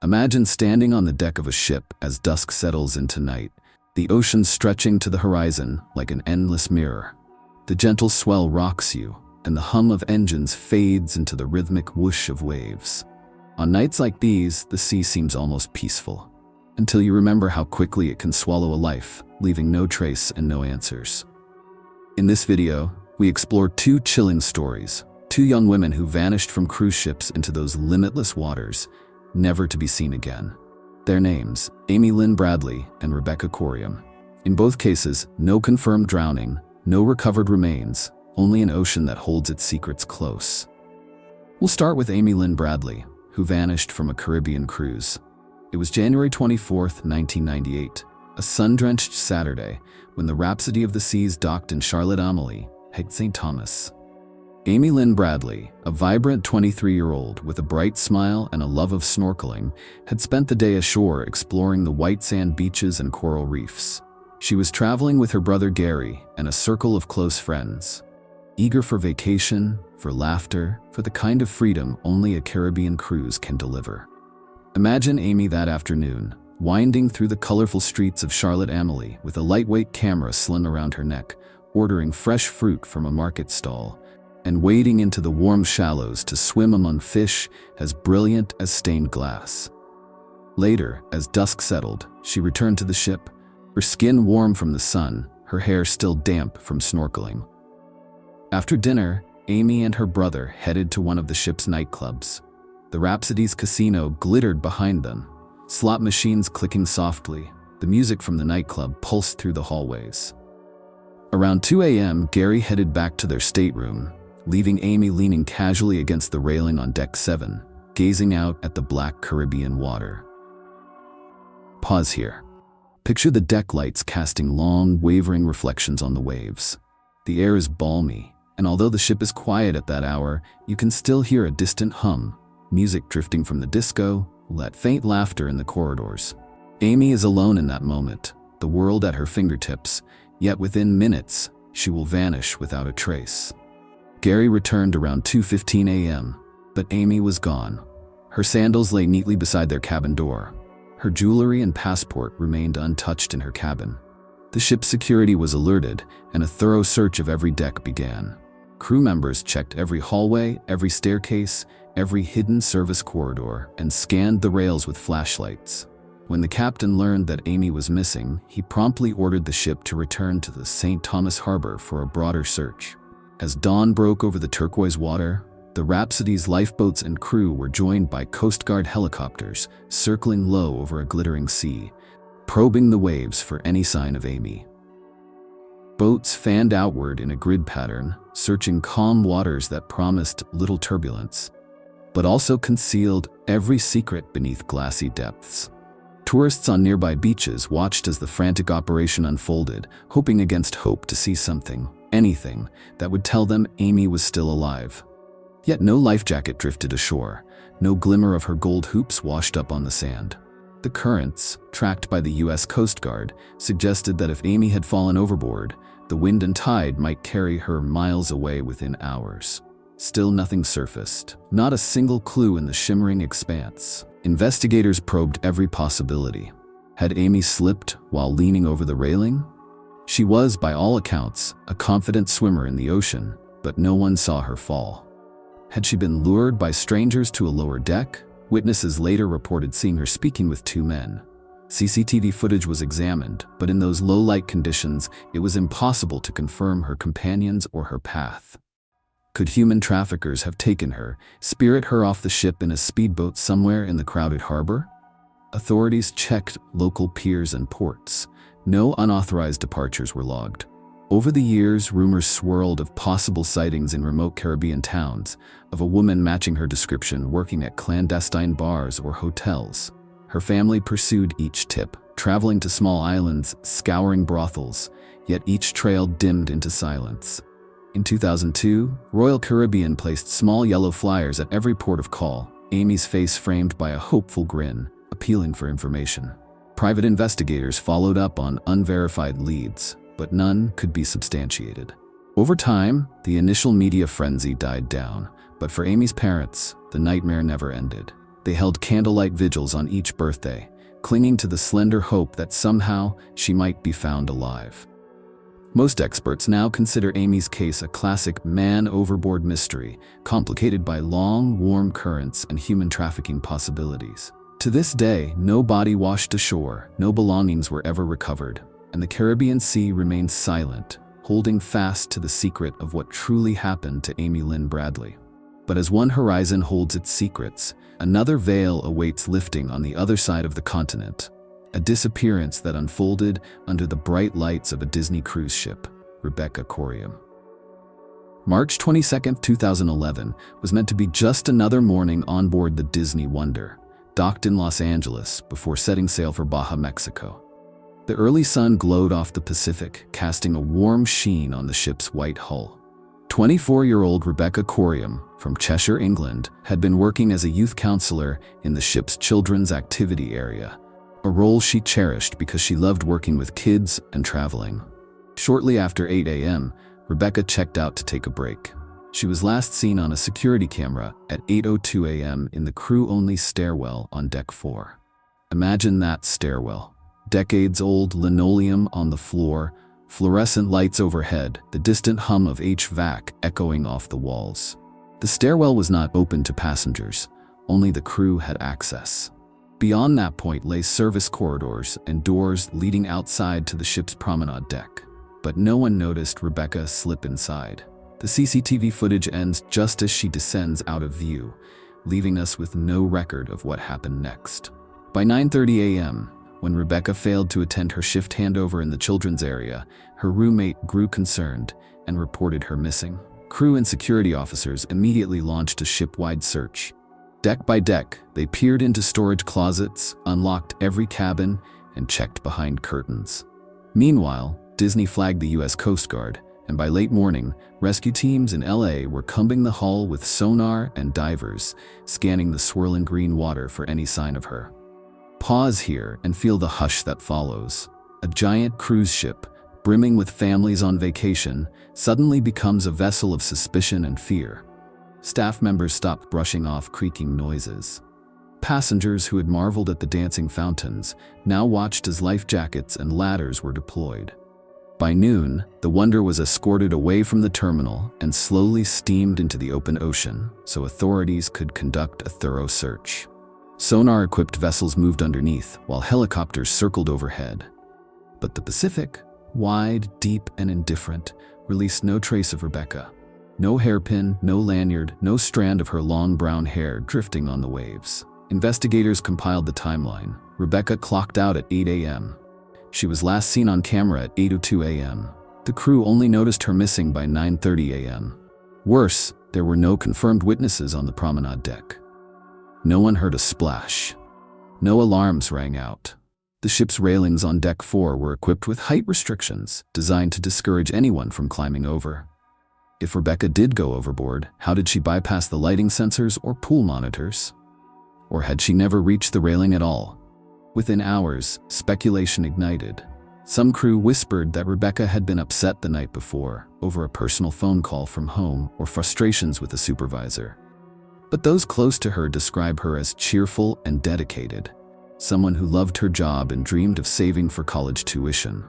Imagine standing on the deck of a ship as dusk settles into night, the ocean stretching to the horizon like an endless mirror. The gentle swell rocks you, and the hum of engines fades into the rhythmic whoosh of waves. On nights like these, the sea seems almost peaceful, until you remember how quickly it can swallow a life, leaving no trace and no answers. In this video, we explore two chilling stories, two young women who vanished from cruise ships into those limitless waters, never to be seen again. Their names, Amy Lynn Bradley and Rebecca Corium. In both cases, no confirmed drowning, no recovered remains, only an ocean that holds its secrets close. We'll start with Amy Lynn Bradley, who vanished from a Caribbean cruise. It was January 24th, 1998, a sun-drenched Saturday, when the Rhapsody of the Seas docked in Charlotte Amalie, St. Thomas. Amy Lynn Bradley, a vibrant 23-year-old with a bright smile and a love of snorkeling, had spent the day ashore exploring the white sand beaches and coral reefs. She was traveling with her brother Gary and a circle of close friends, eager for vacation, for laughter, for the kind of freedom only a Caribbean cruise can deliver. Imagine Amy that afternoon, winding through the colorful streets of Charlotte Amalie with a lightweight camera slung around her neck, ordering fresh fruit from a market stall, and wading into the warm shallows to swim among fish as brilliant as stained glass. Later, as dusk settled, she returned to the ship, her skin warm from the sun, her hair still damp from snorkeling. After dinner, Amy and her brother headed to one of the ship's nightclubs. The Rhapsody's casino glittered behind them, slot machines clicking softly. The music from the nightclub pulsed through the hallways. Around 2 a.m., Gary headed back to their stateroom, leaving Amy leaning casually against the railing on Deck 7, gazing out at the black Caribbean water. Pause here. Picture the deck lights casting long, wavering reflections on the waves. The air is balmy, and although the ship is quiet at that hour, you can still hear a distant hum, music drifting from the disco, that faint laughter in the corridors. Amy is alone in that moment, the world at her fingertips, yet within minutes, she will vanish without a trace. Gary returned around 2:15 a.m., but Amy was gone. Her sandals lay neatly beside their cabin door. Her jewelry and passport remained untouched in her cabin. The ship's security was alerted, and a thorough search of every deck began. Crew members checked every hallway, every staircase, every hidden service corridor, and scanned the rails with flashlights. When the captain learned that Amy was missing, he promptly ordered the ship to return to the St. Thomas harbor for a broader search. As dawn broke over the turquoise water, the Rhapsody's lifeboats and crew were joined by Coast Guard helicopters circling low over a glittering sea, probing the waves for any sign of Amy. Boats fanned outward in a grid pattern, searching calm waters that promised little turbulence, but also concealed every secret beneath glassy depths. Tourists on nearby beaches watched as the frantic operation unfolded, hoping against hope to see something, anything, that would tell them Amy was still alive. Yet no life jacket drifted ashore, no glimmer of her gold hoops washed up on the sand. The currents, tracked by the U.S. Coast Guard, suggested that if Amy had fallen overboard, the wind and tide might carry her miles away within hours. Still nothing surfaced, not a single clue in the shimmering expanse. Investigators probed every possibility. Had Amy slipped while leaning over the railing? She was, by all accounts, a confident swimmer in the ocean, but no one saw her fall. Had she been lured by strangers to a lower deck? Witnesses later reported seeing her speaking with two men. CCTV footage was examined, but in those low-light conditions, it was impossible to confirm her companions or her path. Could human traffickers have taken her, spirit her off the ship in a speedboat somewhere in the crowded harbor? Authorities checked local piers and ports. No unauthorized departures were logged. Over the years, rumors swirled of possible sightings in remote Caribbean towns, of a woman matching her description working at clandestine bars or hotels. Her family pursued each tip, traveling to small islands, scouring brothels, yet each trail dimmed into silence. In 2002, Royal Caribbean placed small yellow flyers at every port of call, Amy's face framed by a hopeful grin, appealing for information. Private investigators followed up on unverified leads, but none could be substantiated. Over time, the initial media frenzy died down, but for Amy's parents, the nightmare never ended. They held candlelight vigils on each birthday, clinging to the slender hope that somehow she might be found alive. Most experts now consider Amy's case a classic man overboard mystery, complicated by long, warm currents and human trafficking possibilities. To this day, no body washed ashore, no belongings were ever recovered, and the Caribbean Sea remains silent, holding fast to the secret of what truly happened to Amy Lynn Bradley. But as one horizon holds its secrets, another veil awaits lifting on the other side of the continent. A disappearance that unfolded under the bright lights of a Disney cruise ship, Rebecca Corium. March 22, 2011 was meant to be just another morning on board the Disney Wonder, docked in Los Angeles before setting sail for Baja, Mexico. The early sun glowed off the Pacific, casting a warm sheen on the ship's white hull. 24-year-old Rebecca Corium, from Cheshire, England, had been working as a youth counselor in the ship's children's activity area, a role she cherished because she loved working with kids and traveling. Shortly after 8 a.m., Rebecca checked out to take a break. She was last seen on a security camera at 8:02 a.m. in the crew-only stairwell on Deck 4. Imagine that stairwell. Decades-old linoleum on the floor, fluorescent lights overhead, the distant hum of HVAC echoing off the walls. The stairwell was not open to passengers, only the crew had access. Beyond that point lay service corridors and doors leading outside to the ship's promenade deck. But no one noticed Rebecca slip inside. The CCTV footage ends just as she descends out of view, leaving us with no record of what happened next. By 9:30 a.m., when Rebecca failed to attend her shift handover in the children's area, her roommate grew concerned and reported her missing. Crew and security officers immediately launched a ship-wide search. Deck by deck, they peered into storage closets, unlocked every cabin, and checked behind curtains. Meanwhile, Disney flagged the U.S. Coast Guard, and by late morning, rescue teams in LA were combing the hull with sonar and divers, scanning the swirling green water for any sign of her. Pause here and feel the hush that follows. A giant cruise ship, brimming with families on vacation, suddenly becomes a vessel of suspicion and fear. Staff members stopped brushing off creaking noises. Passengers who had marveled at the dancing fountains now watched as life jackets and ladders were deployed. By noon, the Wonder was escorted away from the terminal and slowly steamed into the open ocean so authorities could conduct a thorough search. Sonar-equipped vessels moved underneath, while helicopters circled overhead. But the Pacific, wide, deep, and indifferent, released no trace of Rebecca. No hairpin, no lanyard, no strand of her long brown hair drifting on the waves. Investigators compiled the timeline. Rebecca clocked out at 8 a.m. She was last seen on camera at 8:02 a.m. The crew only noticed her missing by 9:30 a.m. Worse, there were no confirmed witnesses on the promenade deck. No one heard a splash. No alarms rang out. The ship's railings on Deck 4 were equipped with height restrictions designed to discourage anyone from climbing over. If Rebecca did go overboard, how did she bypass the lighting sensors or pool monitors? Or had she never reached the railing at all? Within hours, speculation ignited. Some crew whispered that Rebecca had been upset the night before over a personal phone call from home or frustrations with a supervisor. But those close to her describe her as cheerful and dedicated, someone who loved her job and dreamed of saving for college tuition.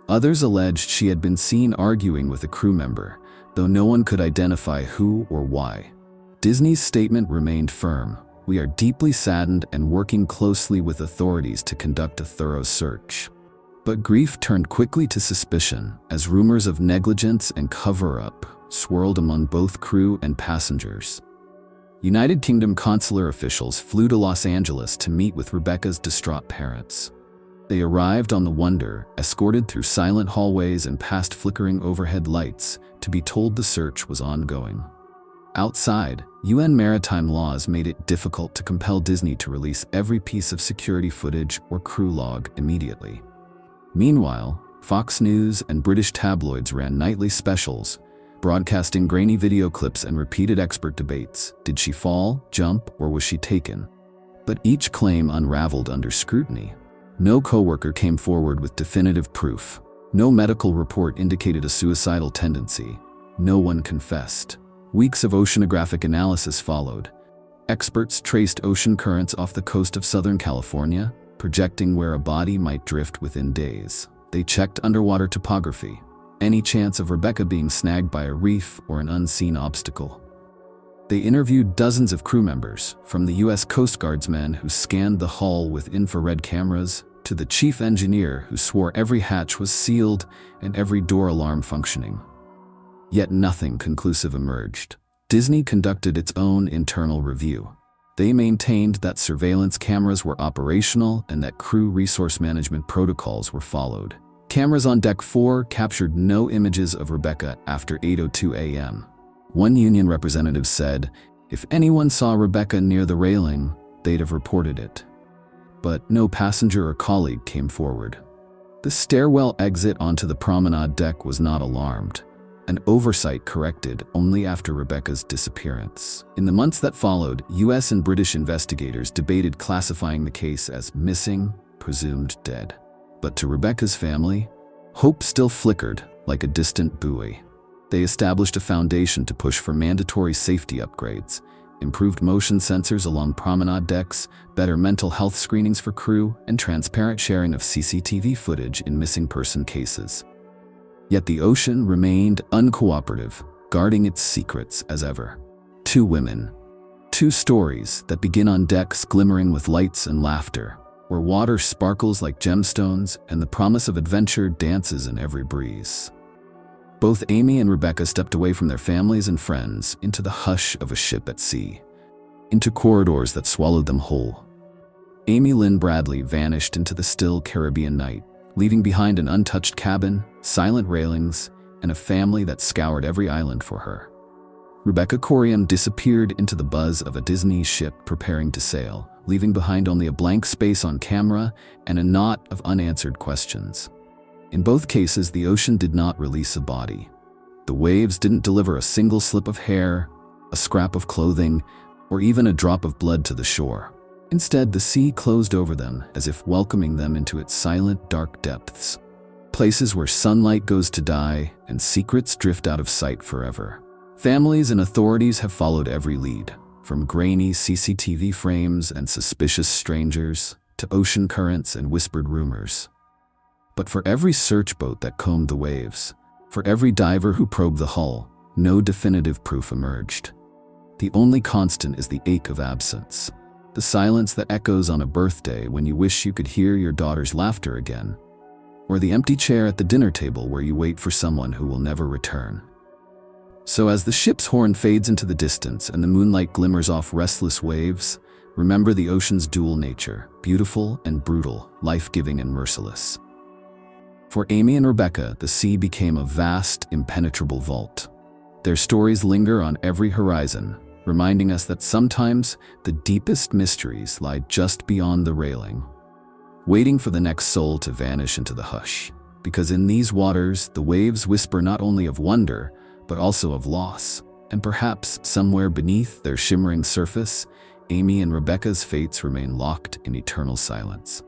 Others alleged she had been seen arguing with a crew member, though no one could identify who or why. Disney's statement remained firm: "We are deeply saddened and working closely with authorities to conduct a thorough search." But grief turned quickly to suspicion as rumors of negligence and cover-up swirled among both crew and passengers. United Kingdom consular officials flew to Los Angeles to meet with Rebecca's distraught parents. They arrived on the Wonder, escorted through silent hallways and past flickering overhead lights, to be told the search was ongoing. Outside, UN maritime laws made it difficult to compel Disney to release every piece of security footage or crew log immediately. Meanwhile, Fox News and British tabloids ran nightly specials, broadcasting grainy video clips and repeated expert debates. Did she fall, jump, or was she taken? But each claim unraveled under scrutiny. No coworker came forward with definitive proof. No medical report indicated a suicidal tendency. No one confessed. Weeks of oceanographic analysis followed, Experts traced ocean currents off the coast of Southern California, projecting where a body might drift within days. They checked underwater topography, any chance of Rebecca being snagged by a reef or an unseen obstacle. They interviewed dozens of crew members, from the U.S. Coast Guardsmen who scanned the hull with infrared cameras to the chief engineer who swore every hatch was sealed and every door alarm functioning. Yet nothing conclusive emerged. Disney conducted its own internal review. They maintained that surveillance cameras were operational and that crew resource management protocols were followed. Cameras on Deck 4 captured no images of Rebecca after 8:02 a.m. One union representative said, if anyone saw Rebecca near the railing, they'd have reported it. But no passenger or colleague came forward. The stairwell exit onto the promenade deck was not alarmed. An oversight corrected only after Rebecca's disappearance. In the months that followed, U.S. and British investigators debated classifying the case as missing, presumed dead. But to Rebecca's family, hope still flickered like a distant buoy. They established a foundation to push for mandatory safety upgrades, improved motion sensors along promenade decks, better mental health screenings for crew, and transparent sharing of CCTV footage in missing person cases. Yet the ocean remained uncooperative, guarding its secrets as ever. Two women. Two stories that begin on decks glimmering with lights and laughter, where water sparkles like gemstones and the promise of adventure dances in every breeze. Both Amy and Rebecca stepped away from their families and friends into the hush of a ship at sea, into corridors that swallowed them whole. Amy Lynn Bradley vanished into the still Caribbean night, leaving behind an untouched cabin, silent railings, and a family that scoured every island for her. Rebecca Coriam disappeared into the buzz of a Disney ship preparing to sail, leaving behind only a blank space on camera and a knot of unanswered questions. In both cases, the ocean did not release a body. The waves didn't deliver a single slip of hair, a scrap of clothing, or even a drop of blood to the shore. Instead, the sea closed over them as if welcoming them into its silent, dark depths. Places where sunlight goes to die and secrets drift out of sight forever. Families and authorities have followed every lead, from grainy CCTV frames and suspicious strangers to ocean currents and whispered rumors. But for every search boat that combed the waves, for every diver who probed the hull, no definitive proof emerged. The only constant is the ache of absence. The silence that echoes on a birthday when you wish you could hear your daughter's laughter again, or the empty chair at the dinner table where you wait for someone who will never return. So as the ship's horn fades into the distance and the moonlight glimmers off restless waves, remember the ocean's dual nature, beautiful and brutal, life-giving and merciless. For Amy and Rebecca, the sea became a vast, impenetrable vault. Their stories linger on every horizon, reminding us that sometimes the deepest mysteries lie just beyond the railing, waiting for the next soul to vanish into the hush. Because in these waters, the waves whisper not only of wonder, but also of loss. And perhaps somewhere beneath their shimmering surface, Amy and Rebecca's fates remain locked in eternal silence.